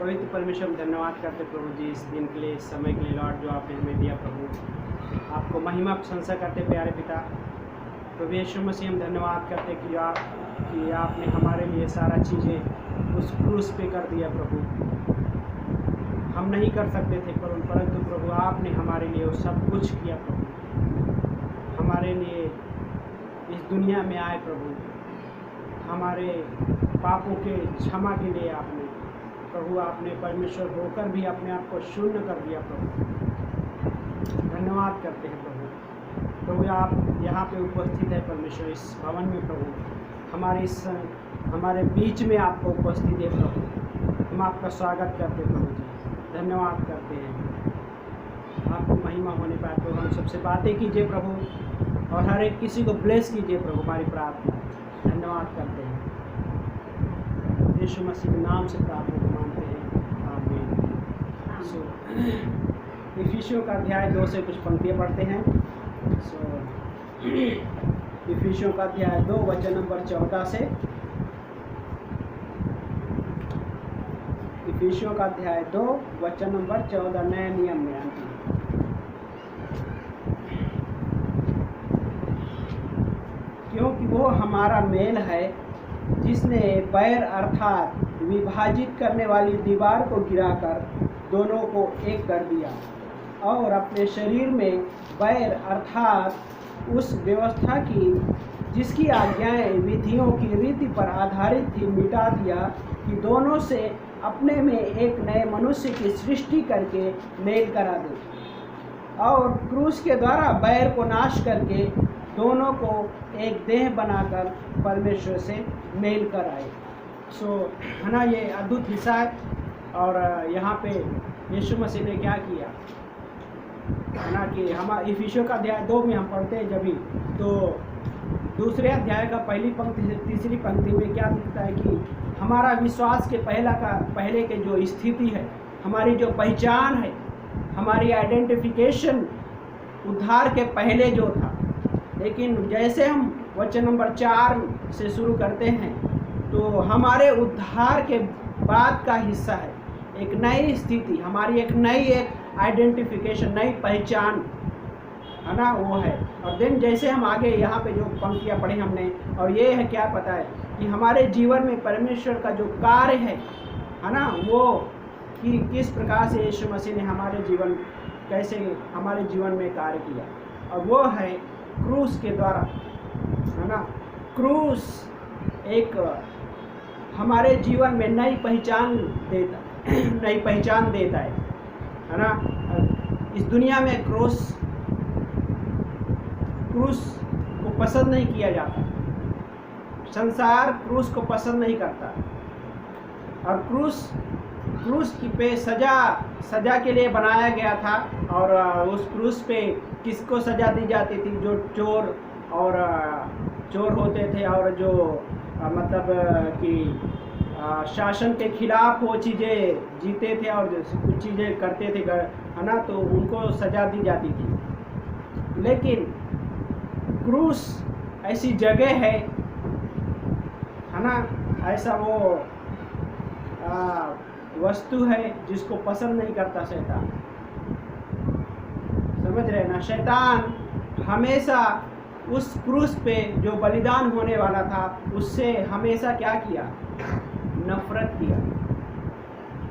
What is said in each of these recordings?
पवित्र परमेश्वर हम धन्यवाद करते प्रभु जी इस दिन के लिए, इस समय के लिए लॉर्ड जो आपने हमें दिया प्रभु। आपको महिमा प्रशंसा करते प्यारे पिता। प्रभु यीशु मसीह हम धन्यवाद करते कि आपने हमारे लिए सारा चीज़ें उस क्रूस पे कर दिया प्रभु। हम नहीं कर सकते थे परंतु प्रभु आपने हमारे लिए वो सब कुछ किया प्रभु। हमारे लिए इस दुनिया में आए प्रभु, हमारे पापों के क्षमा के लिए आपने परमेश्वर होकर भी अपने आप को शून्य कर दिया प्रभु। धन्यवाद करते हैं प्रभु। आप यहाँ पे उपस्थित है परमेश्वर इस भवन में प्रभु, हमारे बीच में आपको उपस्थित है प्रभु। हम आपका स्वागत करते प्रभु जी, धन्यवाद करते हैं। आपको महिमा होने पाए प्रभु। हम सबसे बातें कीजिए प्रभु और हर एक किसी को ब्लेस कीजिए प्रभु, हमारी प्रार्थना धन्यवाद करते हैं। यीशु मसीह के नाम से प्रार्थना मांगते हैं, आमीन। इफिसियों का अध्याय 2 से कुछ पंक्तियाँ पढ़ते हैं। इफिसियों का अध्याय 2 वचन नंबर 14 से। इफिसियों का अध्याय 2 वचन नंबर 14 नए नियम में आती है। क्योंकि वो हमारा मेल है जिसने बैर अर्थात विभाजित करने वाली दीवार को गिराकर दोनों को एक कर दिया और अपने शरीर में बैर अर्थात उस व्यवस्था की जिसकी आज्ञाएं विधियों की रीति पर आधारित थी मिटा दिया कि दोनों से अपने में एक नए मनुष्य की सृष्टि करके मेल करा दे और क्रूस के द्वारा बैर को नाश करके दोनों को एक देह बनाकर परमेश्वर से मेल कर आए। है ना, ये अद्भुत हिस्सा है। और यहाँ पे यीशु मसीह ने क्या किया है ना कि हम इफिसियों का अध्याय 2 में हम पढ़ते हैं जब भी, तो दूसरे अध्याय का पहली पंक्ति से तीसरी पंक्ति में क्या दिखता है कि हमारा विश्वास के पहले के जो स्थिति है, हमारी जो पहचान है, हमारी आइडेंटिफिकेशन उद्धार के पहले जो था। लेकिन जैसे हम वचन नंबर 4 से शुरू करते हैं तो हमारे उद्धार के बाद का हिस्सा है एक नई स्थिति, हमारी एक आइडेंटिफिकेशन, नई पहचान, है ना, वो है। और देन जैसे हम आगे यहाँ पे जो पंक्तियाँ पढ़ी हमने, और ये है क्या पता है कि हमारे जीवन में परमेश्वर का जो कार्य है ना, वो कि किस प्रकार से यीशु मसीह ने कैसे हमारे जीवन में कार्य किया, और वो है क्रूस के द्वारा, है ना। क्रूस एक हमारे जीवन में नई पहचान देता है ना। इस दुनिया में क्रूस को पसंद नहीं किया जाता, संसार क्रूस को पसंद नहीं करता। और क्रूस की पे सजा के लिए बनाया गया था। और उस क्रूस पे किसको सजा दी जाती थी? जो चोर होते थे और जो मतलब कि शासन के खिलाफ वो चीज़ें जीते थे और कुछ चीज़ें करते थे, है ना, तो उनको सजा दी जाती थी। लेकिन क्रूस ऐसी जगह है ना, ऐसा वो वस्तु है जिसको पसंद नहीं करता शैतान। समझ रहे ना, शैतान हमेशा उस क्रूस पे जो बलिदान होने वाला था उससे हमेशा क्या किया? नफरत किया।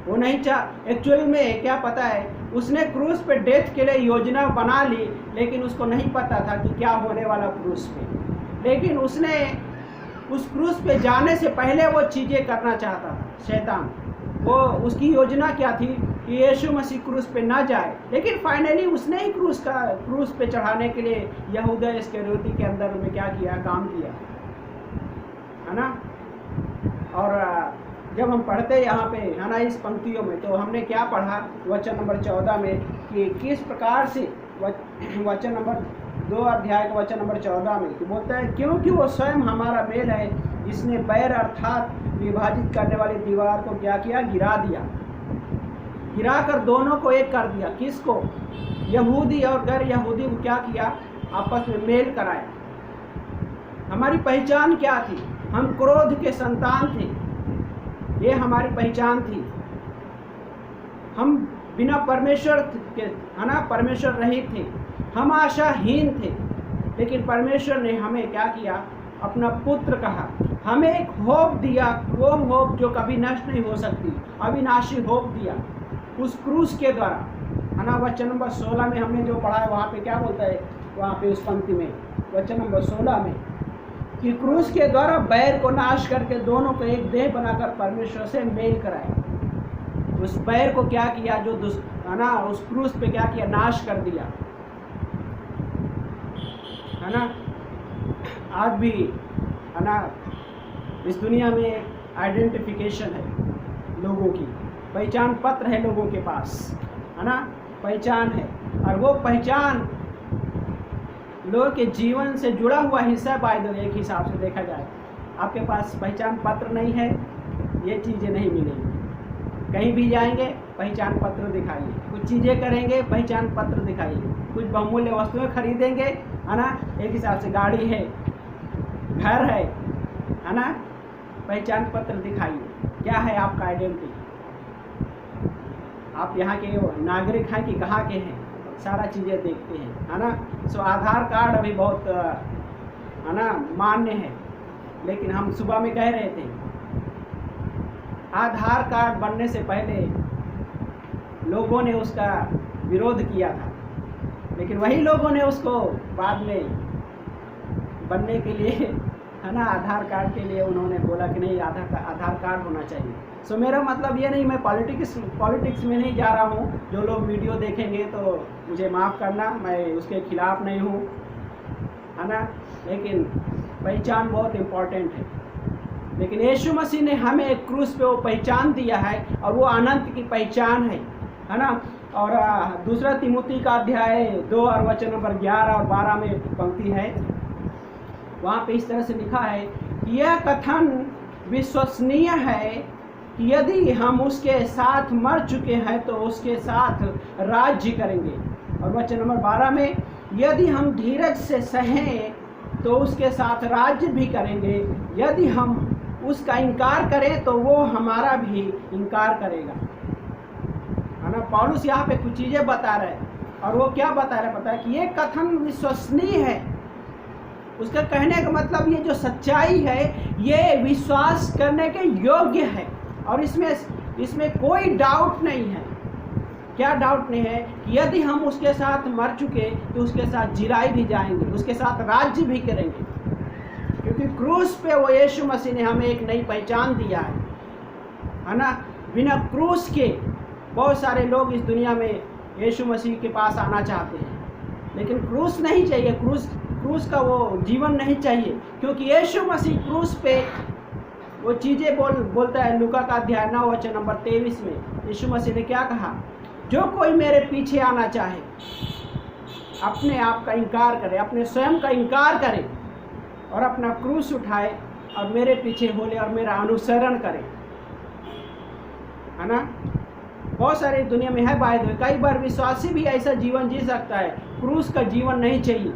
वो नहीं एक्चुअली में क्या पता है, उसने क्रूस पे डेथ के लिए योजना बना ली, लेकिन उसको नहीं पता था कि क्या होने वाला क्रूस पे। लेकिन उसने उस क्रूस पे जाने से पहले वो चीज़ें करना चाहता था शैतान। वो उसकी योजना क्या थी कि यीशु मसीह क्रूस पे ना जाए, लेकिन फाइनली उसने ही क्रूस पे चढ़ाने के लिए यहूदा इस्करियोती के अंदर में क्या किया? काम किया, है ना। और जब हम पढ़ते यहाँ पे, है ना, इस पंक्तियों में, तो हमने क्या पढ़ा वचन नंबर 14 में कि किस प्रकार से वचन नंबर 2 अध्याय का वचन नंबर 14 में कि बोलता है क्योंकि वो स्वयं हमारा मेल है जिसने बैर अर्थात विभाजित करने वाली दीवार को क्या किया? गिरा दिया, गिराकर दोनों को एक कर दिया। किसको? यहूदी और गैर यहूदी को क्या किया? आपस में मेल कराया। हमारी पहचान क्या थी? हम क्रोध के संतान थे, ये हमारी पहचान थी। हम बिना परमेश्वर के, है ना, परमेश्वर रहित थे, हम आशाहीन थे, लेकिन परमेश्वर ने हमें क्या किया, अपना पुत्र कहा, हमें एक होप दिया, वो होप जो कभी नष्ट नहीं हो सकती, अविनाशी होप दिया उस क्रूस के द्वारा, है ना। वचन नंबर 16 में हमने जो पढ़ा है, वहाँ पे क्या बोलता है, वहाँ पे उस पंक्ति में वचन नंबर 16 में कि क्रूस के द्वारा बैर को नाश करके दोनों को एक देह बनाकर परमेश्वर से मेल कराए। उस बैर को क्या किया, जो है ना, उस क्रूस पे क्या किया, नाश कर दिया, है ना। आज भी, है ना, इस दुनिया में आइडेंटिफिकेशन है लोगों की, पहचान पत्र है लोगों के पास, है ना, पहचान है, और वो पहचान लोगों के जीवन से जुड़ा हुआ हिस्सा बाय द वे। एक हिसाब से देखा जाए, आपके पास पहचान पत्र नहीं है, ये चीज़ें नहीं मिलेंगी। कहीं भी जाएंगे, पहचान पत्र दिखाइए, कुछ चीज़ें करेंगे, पहचान पत्र दिखाइए, कुछ बहुमूल्य वस्तुएं खरीदेंगे, है ना, एक हिसाब से गाड़ी है, घर है ना, पहचान पत्र दिखाइए, क्या है आपका आइडेंटिटी, आप यहाँ के नागरिक हैं कि कहाँ के हैं, सारा चीज़ें देखते हैं, है ना। सो आधार कार्ड अभी बहुत, है ना, मान्य है, लेकिन हम सुबह में कह रहे थे आधार कार्ड बनने से पहले लोगों ने उसका विरोध किया था, लेकिन वही लोगों ने उसको बाद में बनने के लिए, है ना, आधार कार्ड के लिए उन्होंने बोला कि नहीं, आधार कार्ड होना चाहिए। सो मेरा मतलब ये नहीं, मैं पॉलिटिक्स में नहीं जा रहा हूँ। जो लोग वीडियो देखेंगे तो मुझे माफ़ करना, मैं उसके खिलाफ नहीं हूँ, है ना, लेकिन पहचान बहुत इम्पोर्टेंट है। लेकिन यीशु मसीह ने हमें एक क्रूस पे वो पहचान दिया है, और वो अनंत की पहचान है ना। और दूसरा तिमुथी का अध्याय 2 और वचन नंबर 11 और 12 में पंक्ति है, वहाँ पे इस तरह से लिखा है कि यह कथन विश्वसनीय है कि यदि हम उसके साथ मर चुके हैं तो उसके साथ राज्य करेंगे। और वचन नंबर 12 में, यदि हम धीरज से सहें तो उसके साथ राज्य भी करेंगे, यदि हम उसका इनकार करें तो वो हमारा भी इनकार करेगा, है ना। पौलुस यहाँ पे कुछ चीज़ें बता रहे हैं, और वो क्या बता रहे, पता है कि ये कथन विश्वसनीय है। उसका कहने का मतलब ये जो सच्चाई है, ये विश्वास करने के योग्य है, और इसमें कोई डाउट नहीं है। क्या डाउट नहीं है कि यदि हम उसके साथ मर चुके तो उसके साथ जिराई भी जाएंगे, उसके साथ राज्य भी करेंगे, क्योंकि क्रूस पे वो यीशु मसीह ने हमें एक नई पहचान दिया है ना। बिना क्रूस के बहुत सारे लोग इस दुनिया में यीशु मसीह के पास आना चाहते हैं, लेकिन क्रूस नहीं चाहिए, क्रूस का वो जीवन नहीं चाहिए, क्योंकि यीशु मसीह क्रूस पे वो चीज़ें बोलता है। लूका का अध्याय 9 वचन नंबर 23 में यीशु मसीह ने क्या कहा, जो कोई मेरे पीछे आना चाहे अपने आप का इनकार करे, अपने स्वयं का इनकार करे, और अपना क्रूस उठाए और मेरे पीछे बोले और मेरा अनुसरण करे, है ना। बहुत सारे दुनिया में है बात, कई बार विश्वासी भी ऐसा जीवन जी सकता है, क्रूस का जीवन नहीं चाहिए,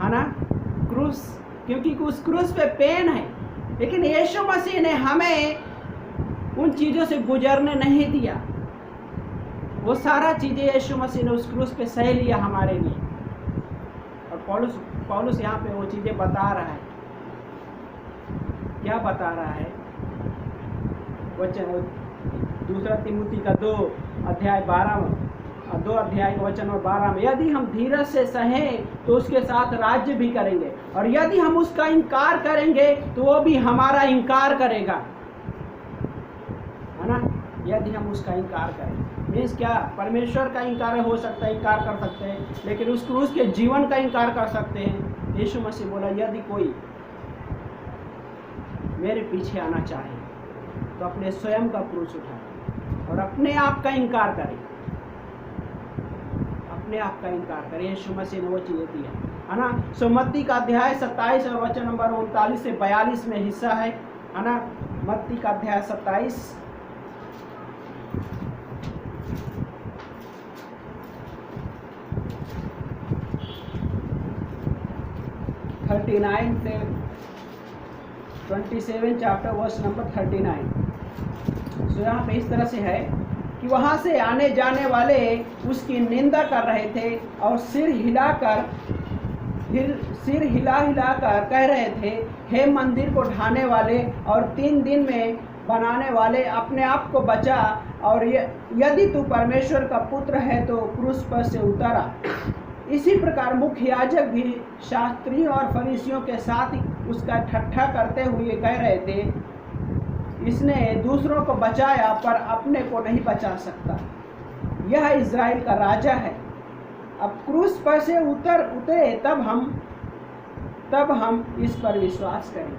है ना। क्रूस, क्योंकि उस क्रूस पे पेन है, लेकिन यीशु मसीह ने हमें उन चीज़ों से गुजरने नहीं दिया। वो सारा चीज़ें यीशु मसीह ने उस क्रूस पे सह लिया हमारे लिए। और पौलुस यहाँ पे वो चीज़ें बता रहा है। क्या बता रहा है? वचन दूसरा तिमुथी का 2 अध्याय 2 वचन और 12 में, यदि हम धीरज से सहें तो उसके साथ राज्य भी करेंगे, और यदि हम उसका इनकार करेंगे तो वो भी हमारा इनकार करेगा, है ना। यदि हम उसका इनकार करें मीन्स क्या, परमेश्वर का इनकार हो सकता है, इनकार कर सकते हैं, लेकिन उस क्रूस के जीवन का इनकार कर सकते हैं। यीशु मसीह बोला, यदि कोई मेरे पीछे आना चाहे तो अपने स्वयं का क्रूस उठाए और अपने आप का इनकार करे, अपने आप का इनकार करे। यीशु मसीह ने वो चीज़ें दी है ना। सो मत्ती का अध्याय 27 और वचन नंबर 39 से 42 में हिस्सा है ना। मत्ती का अध्याय 27 39 से 27 चैप्टर वर्स नंबर 39। सो यहाँ पे इस तरह से है कि वहाँ से आने जाने वाले उसकी निंदा कर रहे थे और सिर हिला हिला कर कह रहे थे, हे मंदिर को ढाने वाले और 3 दिन में बनाने वाले, अपने आप को बचा, और यदि तू परमेश्वर का पुत्र है तो क्रूस पर से उतर आ। इसी प्रकार मुख्य याजक भी शास्त्रियों और फरीसियों के साथ उसका ठट्ठा करते हुए कह रहे थे, इसने दूसरों को बचाया पर अपने को नहीं बचा सकता। यह इज़राइल का राजा है। अब क्रूस पर से उतरे तब हम इस पर विश्वास करेंगे,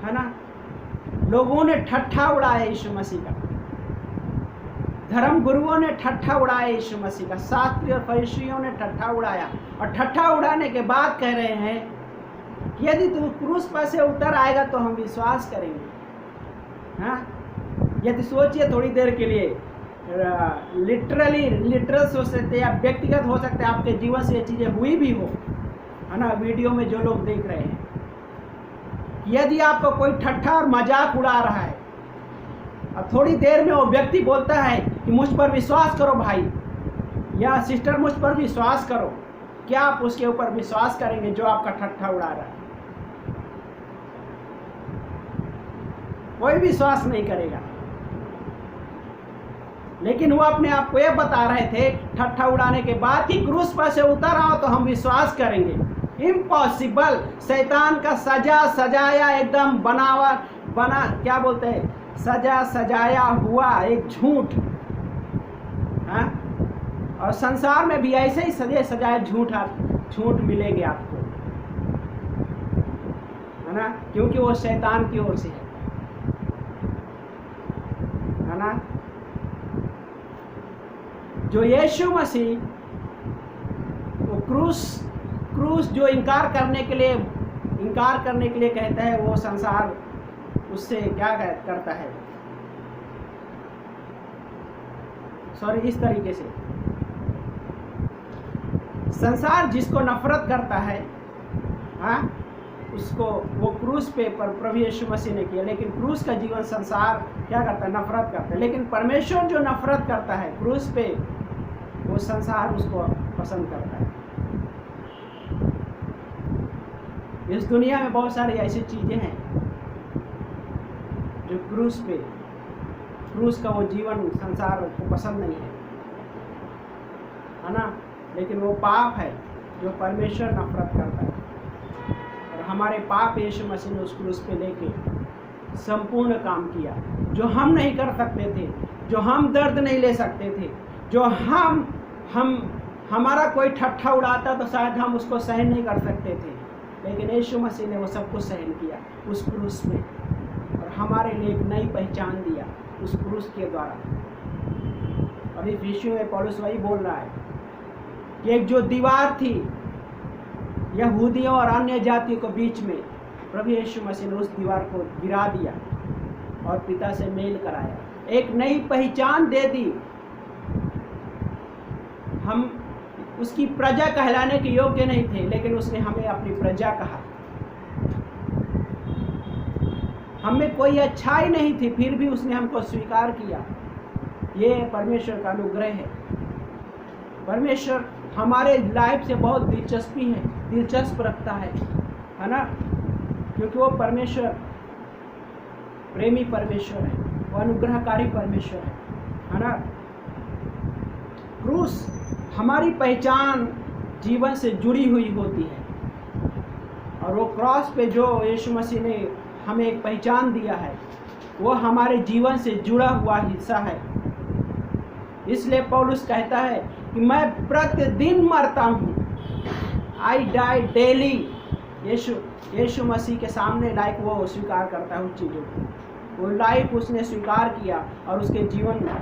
है ना। लोगों ने ठट्ठा उड़ाया यीशु मसीह का, धर्म गुरुओं ने ठट्ठा उड़ाया यीशु मसीह का, शास्त्री और फरीसियों ने ठट्ठा उड़ाया, और ठट्ठा उड़ाने के बाद कह रहे हैं कि यदि तू क्रूस पर से उतर आएगा तो हम विश्वास करेंगे। हाँ, यदि सोचिए थोड़ी देर के लिए, लिटरल सोच सकते या व्यक्तिगत हो सकते हैं, आपके जीवन से ये चीज़ें हुई भी हो, है ना। वीडियो में जो लोग देख रहे हैं, यदि आपको कोई ठट्ठा और मजाक उड़ा रहा है और थोड़ी देर में वो व्यक्ति बोलता है कि मुझ पर विश्वास करो भाई या सिस्टर, मुझ पर विश्वास करो, क्या आप उसके ऊपर विश्वास करेंगे जो आपका ठट्ठा उड़ा रहा है? कोई विश्वास नहीं करेगा। लेकिन वो अपने आप को यह बता रहे थे ठट्ठा उड़ाने के बाद कि क्रूस पर से उतर आओ तो हम विश्वास करेंगे। इम्पॉसिबल। शैतान का सजाया एकदम बना क्या बोलते हैं, सजाया हुआ एक झूठ। हाँ, और संसार में भी ऐसे ही सजाए झूठ मिलेंगे आपको, है ना, क्योंकि वो शैतान की ओर से है ना। जो यीशु मसीह वो क्रूस जो इनकार करने के लिए कहता है, वो संसार उससे क्या करता है, इस तरीके से संसार जिसको नफरत करता है, हाँ, उसको वो क्रूस पे पर प्रभु यीशु मसीह ने किया। लेकिन क्रूस का जीवन संसार क्या करता है, नफरत करता है। लेकिन परमेश्वर जो नफरत करता है क्रूस पे, वो संसार उसको पसंद करता है। इस दुनिया में बहुत सारी ऐसी चीज़ें हैं जो क्रूस का वो जीवन संसार को पसंद नहीं है ना। लेकिन वो पाप है जो परमेश्वर नफरत करता है, और हमारे पाप यीशु मसीह ने उस क्रूस पे लेके संपूर्ण काम किया, जो हम नहीं कर सकते थे, जो हम दर्द नहीं ले सकते थे, जो हमारा कोई ठट्ठा उड़ाता तो शायद हम उसको सहन नहीं कर सकते थे, लेकिन यीशु मसीह ने वो सब कुछ सहन किया उस क्रूस में, और हमारे लिए एक नई पहचान दिया उस क्रूस के द्वारा। और इस विषय में पौलुस वही बोल रहा है कि एक जो दीवार थी यहूदियों और अन्य जातियों के बीच में, प्रभु यीशु मसीह ने उस दीवार को गिरा दिया और पिता से मेल कराया, एक नई पहचान दे दी। हम उसकी प्रजा कहलाने के योग्य नहीं थे, लेकिन उसने हमें अपनी प्रजा कहा। हमें कोई अच्छाई नहीं थी, फिर भी उसने हमको स्वीकार किया। ये परमेश्वर का अनुग्रह है। परमेश्वर हमारे लाइफ से बहुत दिलचस्प रखता है ना, क्योंकि वो परमेश्वर प्रेमी परमेश्वर है, वो अनुग्रहकारी परमेश्वर है ना। क्रूस हमारी पहचान जीवन से जुड़ी हुई होती है, और वो क्रॉस पे जो यीशु मसीह ने हमें एक पहचान दिया है, वो हमारे जीवन से जुड़ा हुआ हिस्सा है। इसलिए पौलुस कहता है कि मैं प्रतिदिन मरता हूँ, आई डाई डेली। यीशु मसीह के सामने लाइक वो स्वीकार करता है उन चीज़ों को, वो लाइफ उसने स्वीकार किया, और उसके जीवन में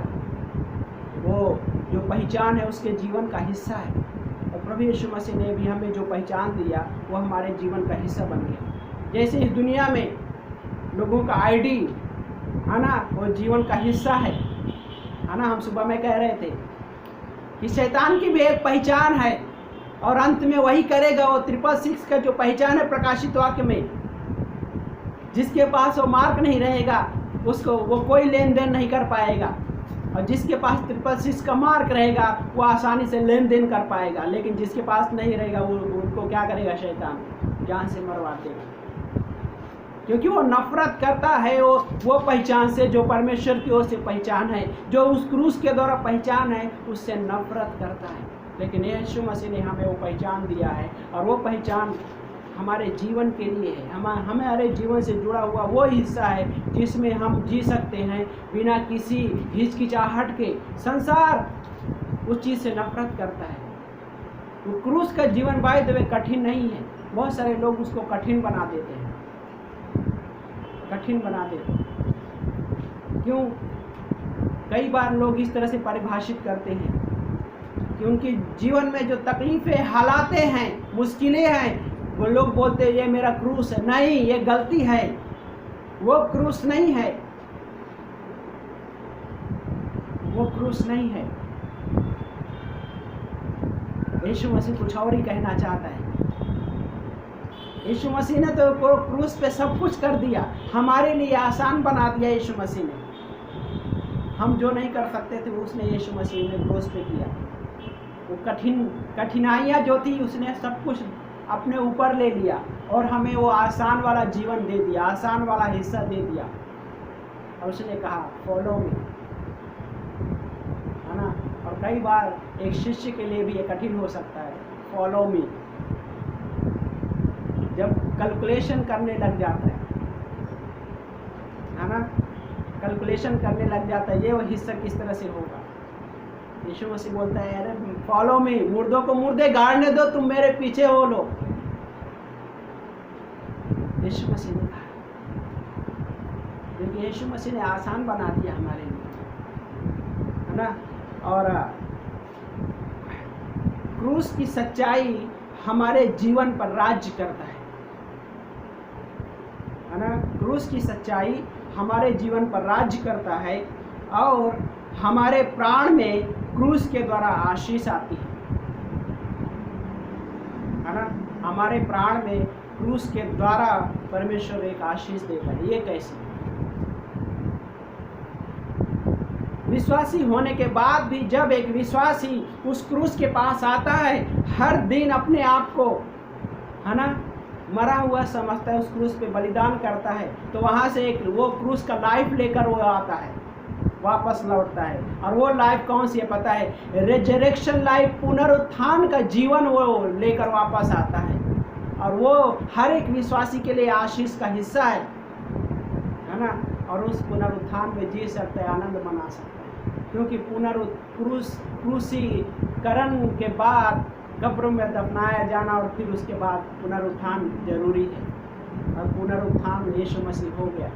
वो जो पहचान है उसके जीवन का हिस्सा है। और प्रभु यीशु मसीह ने भी हमें जो पहचान दिया वो हमारे जीवन का हिस्सा बन गया। जैसे इस दुनिया में लोगों का आईडी है ना, वो जीवन का हिस्सा है ना। हम सुबह में कह रहे थे कि शैतान की भी एक पहचान है, और अंत में वही करेगा। वो 666 का जो पहचान है प्रकाशित वाक्य में, जिसके पास वो मार्क नहीं रहेगा उसको वो कोई लेन देन नहीं कर पाएगा, और जिसके पास 666 का मार्क रहेगा वो आसानी से लेन देन कर पाएगा, लेकिन जिसके पास नहीं रहेगा वो उनको क्या करेगा, शैतान जान से मरवा देगा। क्योंकि वो नफरत करता है वो पहचान से जो परमेश्वर की ओर से पहचान है, जो उस क्रूस के द्वारा पहचान है, उससे नफरत करता है। लेकिन यीशु मसीह ने हमें वो पहचान दिया है, और वो पहचान हमारे जीवन के लिए है। हमारे जीवन से जुड़ा हुआ वो हिस्सा है जिसमें हम जी सकते हैं बिना किसी हिचकिचाहट के। संसार उस चीज़ से नफरत करता है। वो क्रूस का जीवन बाय द वे कठिन नहीं है। बहुत सारे लोग उसको कठिन बना देते हैं, कठिन बना देते हैं। क्यों? कई बार लोग इस तरह से परिभाषित करते हैं कि उनके जीवन में जो तकलीफ़ें, हालातें हैं, मुश्किलें हैं, वो लोग बोलते हैं ये मेरा क्रूस है। नहीं, ये गलती है, वो क्रूस नहीं है, वो क्रूस नहीं है। यीशु मसीह कुछ और ही कहना चाहता है। यीशु मसीह ने तो क्रूस पे सब कुछ कर दिया, हमारे लिए आसान बना दिया यीशु मसीह ने। हम जो नहीं कर सकते थे उसने यीशु मसीह ने क्रूस पे किया। वो कठिनाइयाँ जो थी उसने सब कुछ अपने ऊपर ले लिया और हमें वो आसान वाला जीवन दे दिया, आसान वाला हिस्सा दे दिया। और उसने कहा फॉलो मी, है ना। और कई बार एक शिष्य के लिए भी ये कठिन हो सकता है, फॉलो मी। जब कैलकुलेशन करने लग जाता है ना, कैलकुलेशन करने लग जाता है, ये वो हिस्सा किस तरह से होगा। यीशु मसीह बोलता है अरे फॉलो मी, मुर्दों को मुर्दे गाड़ने दो, तुम मेरे पीछे हो लो। यीशु मसीह ने कहा, क्योंकि यीशु मसीह ने आसान बना दिया हमारे लिए, है ना। और क्रूस की सच्चाई हमारे जीवन पर राज्य करता है ना। क्रूस की सच्चाई हमारे जीवन पर राज्य करता है और हमारे प्राण में क्रूस के द्वारा आशीष आती है ना। हमारे प्राण में क्रूस के द्वारा परमेश्वर एक आशीष देता है। ये कैसे? विश्वासी होने के बाद भी जब एक विश्वासी उस क्रूस के पास आता है, हर दिन अपने आप को, है ना, मरा हुआ समझता है, उस क्रूस पे बलिदान करता है, तो वहाँ से एक वो क्रूस का लाइफ लेकर वो आता है, वापस लौटता है। और वो लाइफ कौन सी है पता है? रेजरेक्शन लाइफ, पुनरुत्थान का जीवन वो लेकर वापस आता है। और वो हर एक विश्वासी के लिए आशीष का हिस्सा है ना। और उस पुनरुत्थान में जी सकता है, आनंद मना सकता है, क्योंकि क्रूसीकरण के बाद कब्र में दफनाया जाना और फिर उसके बाद पुनरुत्थान जरूरी है। और पुनरुत्थान यीशु मसीह हो गया,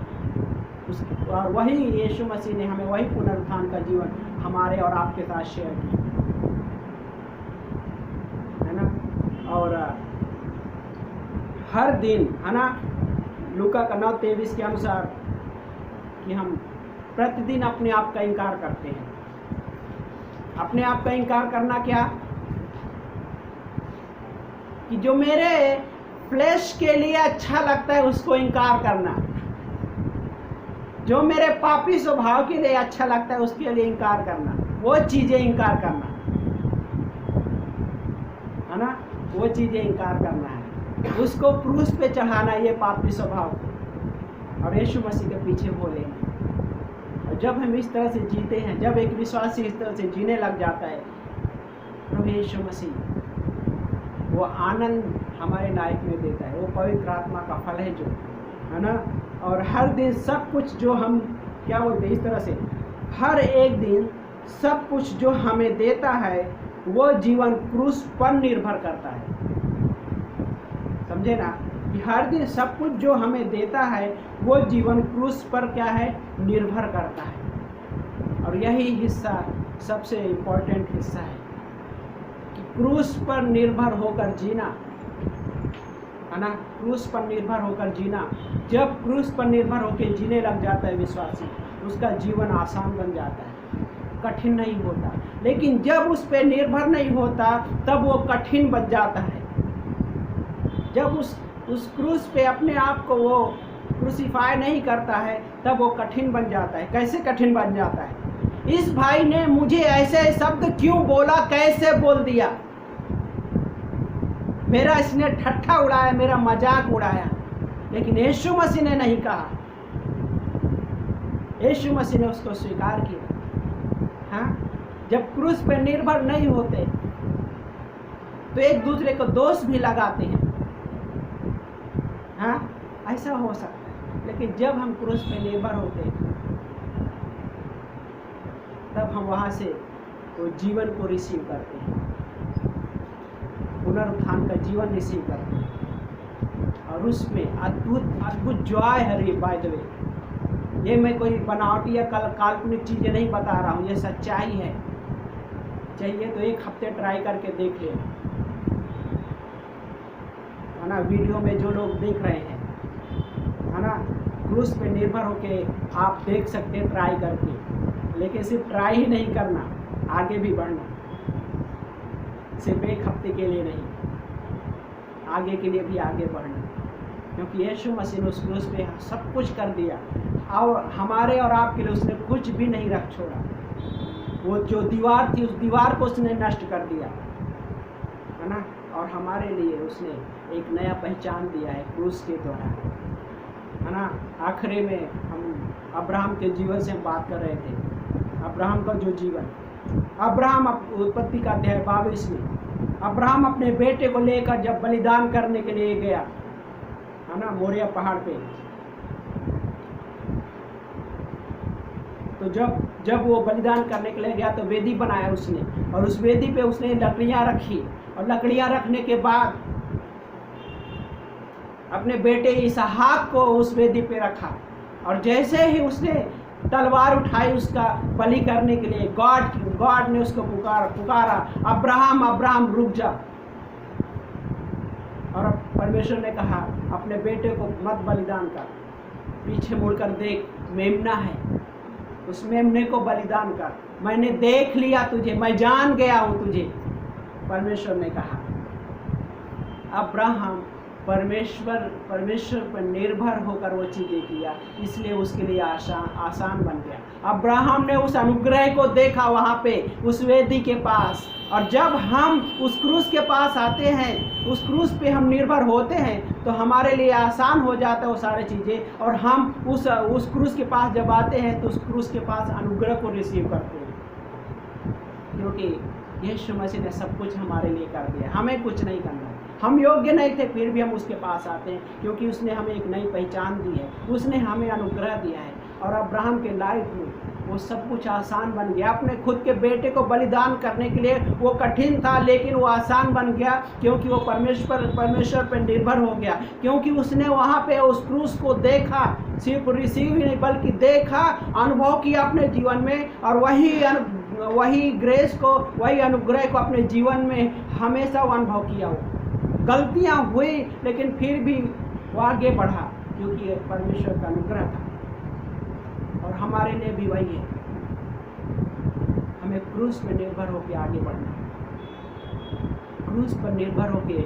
और वही यीशु मसीह ने हमें वही पुनरुत्थान का जीवन हमारे और आपके साथ शेयर किया, है ना। और हर दिन, है ना, लूका का 9:23 के अनुसार कि हम प्रतिदिन अपने आप का इनकार करते हैं। अपने आप का इनकार करना क्या? कि जो मेरे फ्लेश के लिए अच्छा लगता है उसको इनकार करना, जो मेरे पापी स्वभाव के लिए अच्छा लगता है उसके लिए इनकार करना, वो चीज़ें इनकार करना, है ना, वो चीज़ें इनकार करना है, उसको क्रूस पे चढ़ाना, ये पापी स्वभाव को, और यीशु मसीह के पीछे बोले। और जब हम इस तरह से जीते हैं, जब एक विश्वासी इस तरह से जीने लग जाता है, प्रभु यीशु मसीह वो आनंद हमारे लाइफ में देता है। वो पवित्र आत्मा का फल है जो, है ना। और हर दिन सब कुछ जो हम क्या बोलते हैं, इस तरह से हर एक दिन सब कुछ जो हमें देता है वो जीवन क्रूस पर निर्भर करता है। समझे ना, कि हर दिन सब कुछ जो हमें देता है वो जीवन क्रूस पर क्या है, निर्भर करता है। और यही हिस्सा सबसे इम्पोर्टेंट हिस्सा है कि क्रूस पर निर्भर होकर जीना, है ना, क्रूस पर निर्भर होकर जीना। जब क्रूस पर निर्भर होकर जीने लग जाता है विश्वासी, उसका जीवन आसान बन जाता है, कठिन नहीं होता। लेकिन जब उस पर निर्भर नहीं होता तब वो कठिन बन जाता है। जब उस क्रूस पे अपने आप को वो क्रूसीफाई नहीं करता है तब वो कठिन बन जाता है। कैसे कठिन बन जाता है? इस भाई ने मुझे ऐसे शब्द क्यों बोला, कैसे बोल दिया, मेरा इसने ठट्ठा उड़ाया, मेरा मजाक उड़ाया। लेकिन यीशु मसीह ने नहीं कहा, यीशु मसीह ने उसको स्वीकार किया। हाँ, जब क्रूस पे निर्भर नहीं होते तो एक दूसरे को दोष भी लगाते हैं। हाँ, ऐसा हो सकता है। लेकिन जब हम क्रूस पे निर्भर होते हैं तब हम वहाँ से वो जीवन को रिसीव करते हैं, पुनरुत्थान का जीवन रिसीव करते हैं। और उसमें अद्भुत जॉय है। रे बाय द वे, ये मैं कोई बनावटी या काल्पनिक चीज़ें नहीं बता रहा हूँ, ये सच्चाई है। चाहिए तो एक हफ्ते ट्राई करके देख लें, है ना। वीडियो में जो लोग देख रहे हैं, है ना, क्रूस पे निर्भर होके आप देख सकते हैं ट्राई करके। लेकिन सिर्फ ट्राई ही नहीं करना, आगे भी बढ़ना, सिर्फ एक हफ्ते के लिए नहीं, आगे के लिए भी आगे बढ़ना। क्योंकि यीशु मसीह ने उस क्रूस पे सब कुछ कर दिया और हमारे और आपके लिए उसने कुछ भी नहीं रख छोड़ा। वो जो दीवार थी, उस दीवार को उसने नष्ट कर दिया, है ना। और हमारे लिए उसने एक नया पहचान दिया है क्रूस के द्वारा, है ना। आखिरी में हम अब्राहम के जीवन से हम बात कर रहे थे। अब्राहम का जो जीवन, अब्राहम उत्पत्ति का अध्याय 22 में अब्राहम अपने बेटे को लेकर जब बलिदान करने के लिए गया, है ना, मोरिया पहाड़ पे, तो जब वो बलिदान करने के लिए गया तो वेदी बनाया उसने, और उस वेदी पे उसने लकड़ियाँ रखी, और लकड़ियाँ रखने के बाद अपने बेटे इसहाक को उस वेदी पे रखा। और जैसे ही उसने तलवार उठाई उसका बलि करने के लिए, गॉड ने उसको पुकारा, अब्राहम अब्राहम रुक जा। और परमेश्वर ने कहा, अपने बेटे को मत बलिदान कर, पीछे मुड़कर देख, मेमना है, उस मेमने को बलिदान कर, मैंने देख लिया तुझे, मैं जान गया हूँ तुझे। परमेश्वर ने कहा। अब्राहम परमेश्वर पर निर्भर होकर वो चीज़ें किया, इसलिए उसके लिए आसान बन गया। अब्राहम ने उस अनुग्रह को देखा वहाँ पे उस वेदी के पास, और जब हम उस क्रूस के पास आते हैं, उस क्रूस पे हम निर्भर होते हैं, तो हमारे लिए आसान हो जाता है वो सारी चीज़ें। और हम उस क्रूस के पास जब आते हैं तो उस क्रूस के पास अनुग्रह को रिसीव करते हैं, क्योंकि यीशु मसीह ने सब कुछ हमारे लिए कर दिया, हमें कुछ नहीं करना। हम योग्य नहीं थे, फिर भी हम उसके पास आते हैं, क्योंकि उसने हमें एक नई पहचान दी है, उसने हमें अनुग्रह दिया है। और अब्राहम के लाइफ में वो सब कुछ आसान बन गया। अपने खुद के बेटे को बलिदान करने के लिए वो कठिन था, लेकिन वो आसान बन गया, क्योंकि वो परमेश्वर पर निर्भर हो गया। क्योंकि उसने वहाँ पे उस क्रूस को देखा, सिर्फ रिसीव ही नहीं बल्कि देखा, अनुभव किया अपने जीवन में, और वही ग्रेस को, वही अनुग्रह को अपने जीवन में हमेशा वो अनुभव किया। हो गलतियाँ हुई, लेकिन फिर भी वो आगे बढ़ा, क्योंकि परमेश्वर का अनुग्रह था। और हमारे लिए भी वही है, हमें क्रूस पर निर्भर होकर आगे बढ़ना है, क्रूस पर निर्भर होकर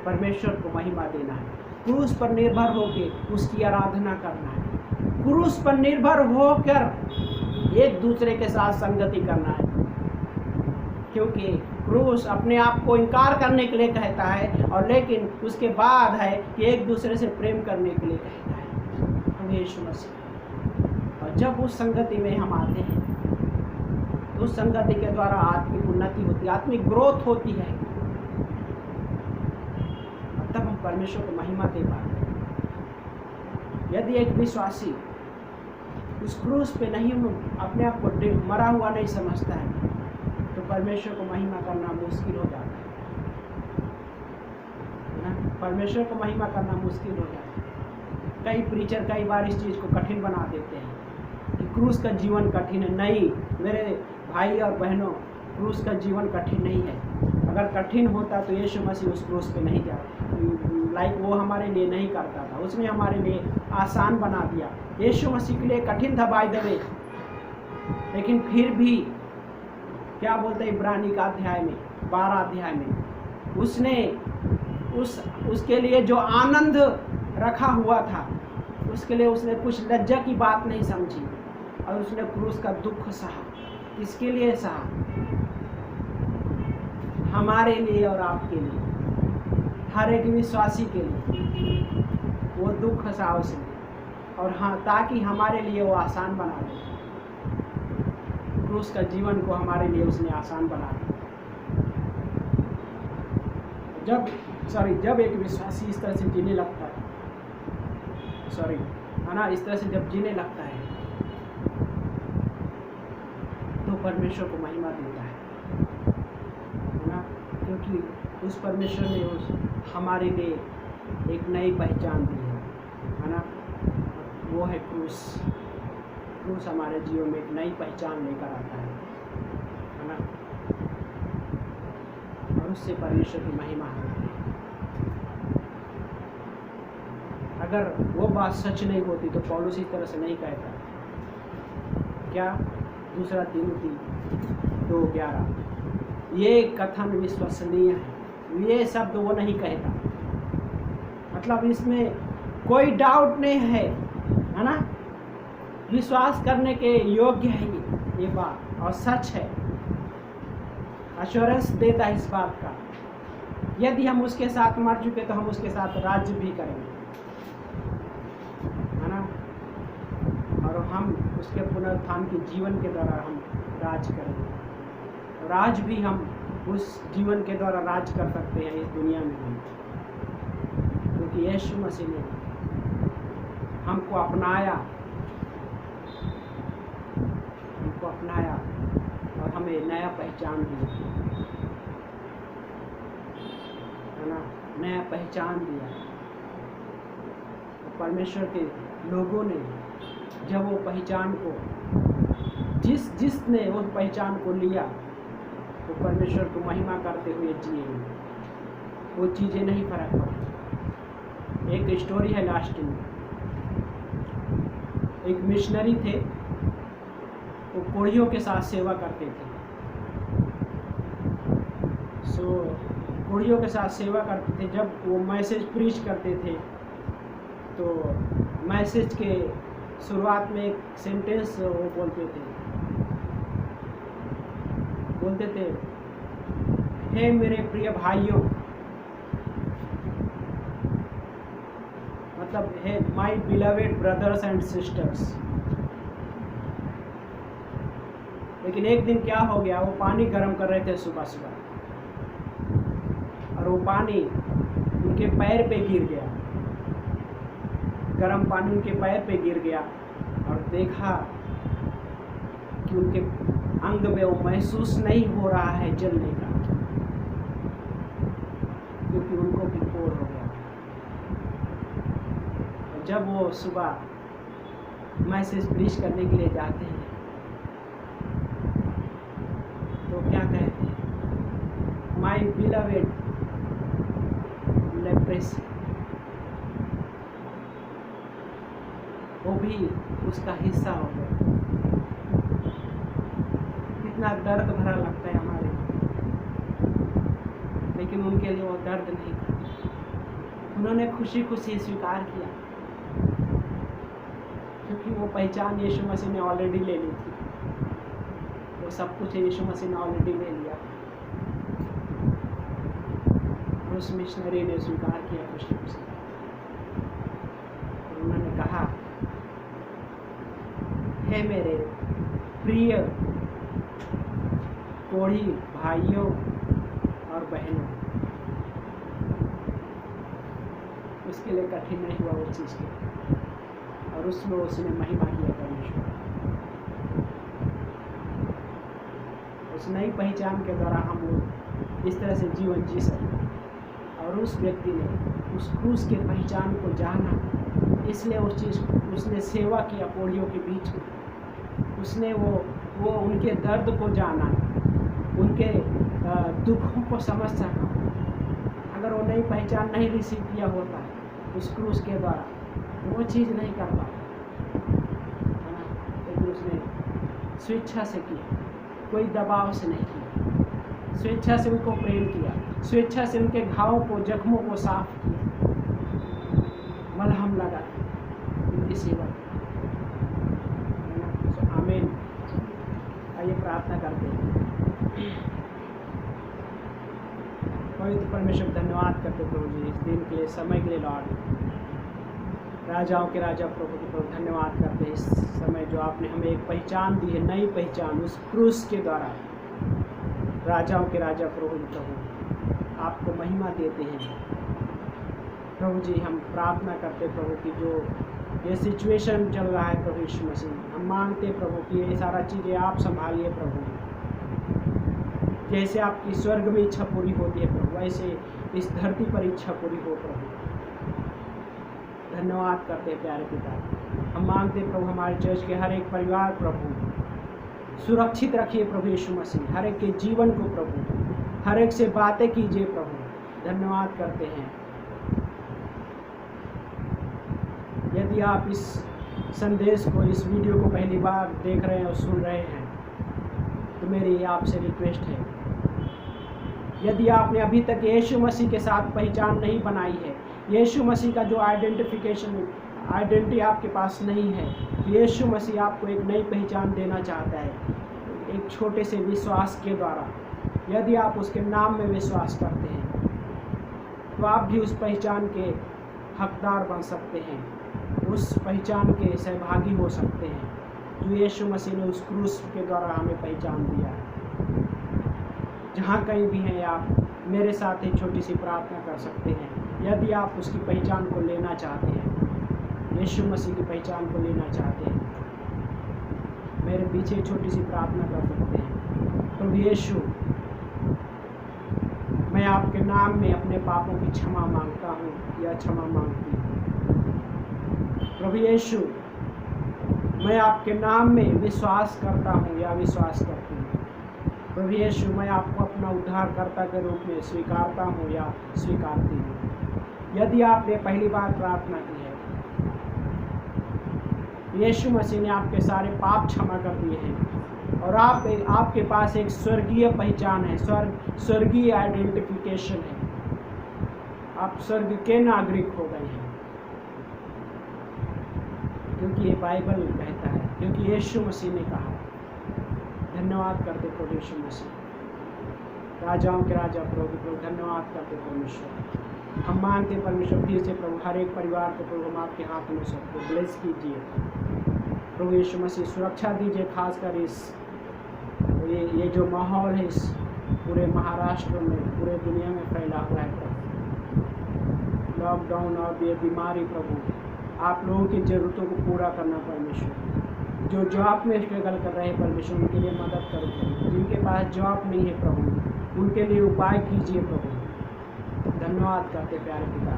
परमेश्वर को महिमा देना है, क्रूस पर निर्भर होकर उसकी आराधना करना है, क्रूस पर निर्भर होकर एक दूसरे के साथ संगति करना है। क्योंकि क्रूस अपने आप को इनकार करने के लिए कहता है, और लेकिन उसके बाद है कि एक दूसरे से प्रेम करने के लिए कहता है, हम यीशु मसीह। और जब उस संगति में हम आते हैं तो उस संगति के द्वारा आत्मिक उन्नति होती है, आत्मिक ग्रोथ होती है, और तब हम परमेश्वर को महिमा दे पाते हैं। यदि एक विश्वासी उस क्रूस पे नहीं, अपने आप को मरा हुआ नहीं समझता है, तो परमेश्वर को महिमा करना मुश्किल हो जाता है ना। परमेश्वर को महिमा करना मुश्किल हो जाता है। कई प्रीचर कई बार इस चीज़ को कठिन बना देते हैं कि क्रूस का जीवन कठिन है। नहीं मेरे भाई और बहनों, क्रूस का जीवन कठिन नहीं है। अगर कठिन होता तो यीशु मसीह उस क्रूस पे नहीं जाता, वो हमारे लिए नहीं करता था, उसने हमारे लिए आसान बना दिया। यीशु मसीह के लिए कठिन था बाय द वे, लेकिन फिर भी क्या बोलते हैं इब्रानी का अध्याय में 12 अध्याय में, उसने उसके लिए जो आनंद रखा हुआ था, उसके लिए उसने कुछ लज्जा की बात नहीं समझी, और उसने क्रूस का दुख सहा, किसके लिए सहा? हमारे लिए और आपके लिए, हर एक विश्वासी के लिए वो दुख सहा उसने, और हाँ, ताकि हमारे लिए वो आसान बना दे। क्रूस का जीवन को हमारे लिए उसने आसान बना दिया। जब एक विश्वासी इस तरह से जीने लगता है, है ना, इस तरह से जब जीने लगता है तो परमेश्वर को महिमा देता है ना, क्योंकि उस परमेश्वर ने हमारे लिए एक नई पहचान दी है ना, वो है क्रूस। क्रूस हमारे जीवन में एक नई पहचान लेकर आता है ना, और उससे परमेश्वर की महिमा होती है। अगर वो बात सच नहीं होती तो पौलुस इस तरह से नहीं कहता। क्या? 2 तीमुथी 2:11, ये कथन विश्वसनीय है, ये शब्द वो नहीं कहता। मतलब इसमें कोई डाउट नहीं है ना, विश्वास करने के योग्य है ये बात, और सच है। एश्योरेंस देता है इस बात का, यदि हम उसके साथ मर चुके तो हम उसके साथ राज्य भी करेंगे, है ना, और हम उसके पुनरुत्थान के जीवन के द्वारा हम राज करेंगे। और आज भी हम उस जीवन के द्वारा राज कर सकते हैं इस दुनिया में भी, क्योंकि यीशु मसीह ने हमको अपनाया और हमें नया पहचान दिया, है ना, नया पहचान दिया। परमेश्वर के लोगों ने जब वो पहचान को जिसने वो पहचान को लिया, वो परमेश्वर को महिमा करते हुए जिए, वो चीज़ें नहीं फर्क पड़ती। एक स्टोरी है लास्ट में, एक मिशनरी थे, वो कोढ़ियों के साथ सेवा करते थे। कोढ़ियों के साथ सेवा करते थे। जब वो मैसेज प्रीच करते थे तो मैसेज के शुरुआत में एक सेंटेंस वो बोलते थे, हे मेरे प्रिय भाइयों, मतलब हे my beloved brothers and sisters. लेकिन एक दिन क्या हो गया, वो पानी गर्म कर रहे थे सुबह सुबह, और वो पानी उनके पैर पे गिर गया, गर्म पानी उनके पैर पे गिर गया, और देखा कि उनके अंग में वो महसूस नहीं हो रहा है जलने का, क्योंकि उनको भी कोढ़ हो गया। जब वो सुबह मैसेज प्रीच करने के लिए जाते हैं तो क्या कहते हैं, माय बिलवेड लेप्रेसी, वो भी उसका हिस्सा हो गया। कितना दर्द भरा लगता है हमारे, लेकिन उनके लिए वो दर्द नहीं था। उन्होंने खुशी खुशी स्वीकार किया, क्योंकि वो पहचान यीशु मसीह ने ऑलरेडी ले ली थी। वो सब कुछ यीशु मसीह ने ऑलरेडी ले लिया। उस मिशनरी ने स्वीकार किया खुशी खुशी, और उन्होंने कहा, हे मेरे प्रिय कोढ़ी भाइयों और बहनों, उसके लिए कठिन नहीं हुआ उस चीज़ के, और उसमें उसने महिमा किया परमेश्वर। उस नई पहचान के द्वारा हम इस तरह से जीवन जी सकते, और उस व्यक्ति ने उस क्रूस के पहचान को जाना, इसलिए उसने सेवा किया कोढ़ियों के बीच में। उसने वो उनके दर्द को जाना, उनके दुखों को समझ सका। अगर वो नई पहचान नहीं रिसीव किया होता है उस क्रूस के द्वारा, वो चीज़ नहीं कर पाता, है ना। लेकिन उसने स्वेच्छा से किया, कोई दबाव से नहीं किया, स्वेच्छा से उनको प्रेम किया, स्वेच्छा से उनके घावों को, जख्मों को साफ किया, मलहम लगा उनकी सेवा। आमीन। आइए प्रार्थना करते हैं। पवित्र परमेश्वर धन्यवाद करते प्रभु जी इस दिन के लिए, समय के लिए लॉर्ड। राजाओं के राजा प्रभु के प्रभु धन्यवाद करते हैं इस समय जो आपने हमें एक पहचान दी है, नई पहचान उस क्रूस के द्वारा। राजाओं के राजा प्रभु आपको महिमा देते हैं प्रभु जी। हम प्रार्थना करते प्रभु की जो ये सिचुएशन चल रहा है प्रभु यीशु मसीह, हम मांगते प्रभु कि ये सारा चीज़ें आप संभालिए प्रभु। जैसे आपकी स्वर्ग में इच्छा पूरी होती है प्रभु, वैसे इस धरती पर इच्छा पूरी हो प्रभु। धन्यवाद करते हैं प्यारे पिता। हम मांगते प्रभु हमारे चर्च के हर एक परिवार प्रभु सुरक्षित रखिए प्रभु यीशु मसीह, हर एक के जीवन को प्रभु, हर एक से बातें कीजिए प्रभु। धन्यवाद करते हैं। यदि आप इस संदेश को, इस वीडियो को पहली बार देख रहे हैं और सुन रहे हैं तो मेरी आपसे रिक्वेस्ट है, यदि आपने अभी तक यीशु मसीह के साथ पहचान नहीं बनाई है, यीशु मसीह का जो आइडेंटिटी आपके पास नहीं है, तो यीशु मसीह आपको एक नई पहचान देना चाहता है एक छोटे से विश्वास के द्वारा। यदि आप उसके नाम में विश्वास करते हैं तो आप भी उस पहचान के हकदार बन सकते हैं, उस पहचान के सहभागी हो सकते हैं जो यीशु मसीह ने उस क्रूस के द्वारा हमें पहचान दिया है। जहाँ कहीं भी हैं आप मेरे साथ एक छोटी सी प्रार्थना कर सकते हैं। यदि आप उसकी पहचान को लेना चाहते हैं, यीशु मसीह की पहचान को लेना चाहते हैं, मेरे पीछे छोटी सी प्रार्थना कर सकते हैं। प्रभु यीशु, मैं आपके नाम में अपने पापों की क्षमा मांगता हूँ या क्षमा मांगती हूँ। प्रभु यीशु, मैं आपके नाम में विश्वास करता हूँ या विश्वास करती हूँ। प्रभु यीशु, मैं आपको अपना उद्धारकर्ता के रूप में स्वीकारता हूँ या स्वीकारती हूँ। यदि आपने पहली बार प्रार्थना की है, यीशु मसीह ने आपके सारे पाप क्षमा कर दिए हैं और आपके पास एक स्वर्गीय पहचान है, स्वर्गीय आइडेंटिफिकेशन है। आप स्वर्ग के नागरिक हो गए हैं, क्योंकि ये बाइबल कहता है, क्योंकि यीशु मसीह ने कहा। धन्यवाद करते प्रभु यीशु मसीह। राजाओं के राजा प्रभु धन्यवाद करते परमेश्वर। हम मांगते परमेश्वर फिर से प्रभु हर एक परिवार को प्रभु हम आपके हाथ में सबको ब्लेस कीजिए प्रभु यीशु मसीह। सुरक्षा दीजिए, खासकर ये जो माहौल है इस पूरे महाराष्ट्र में, पूरे दुनिया में फैला हुआ है प्रभु, लॉकडाउन और ये बीमारी प्रभु, आप लोगों की ज़रूरतों को पूरा करना परमेश्वर। जो जॉब में स्ट्रगल कर रहे हैं परमेश्वर, उनके लिए मदद करो प्रभु। जिनके पास जॉब नहीं है प्रभु, उनके लिए उपाय कीजिए प्रभु। धन्यवाद करते प्यारे पिता।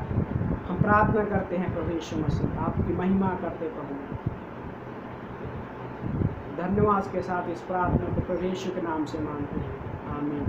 हम प्रार्थना करते हैं प्रभु यीशु मसीह, आपकी महिमा करते प्रभु। धन्यवाद के साथ इस प्रार्थना को प्रभु यीशु के नाम से मांगते हैं, आमीन।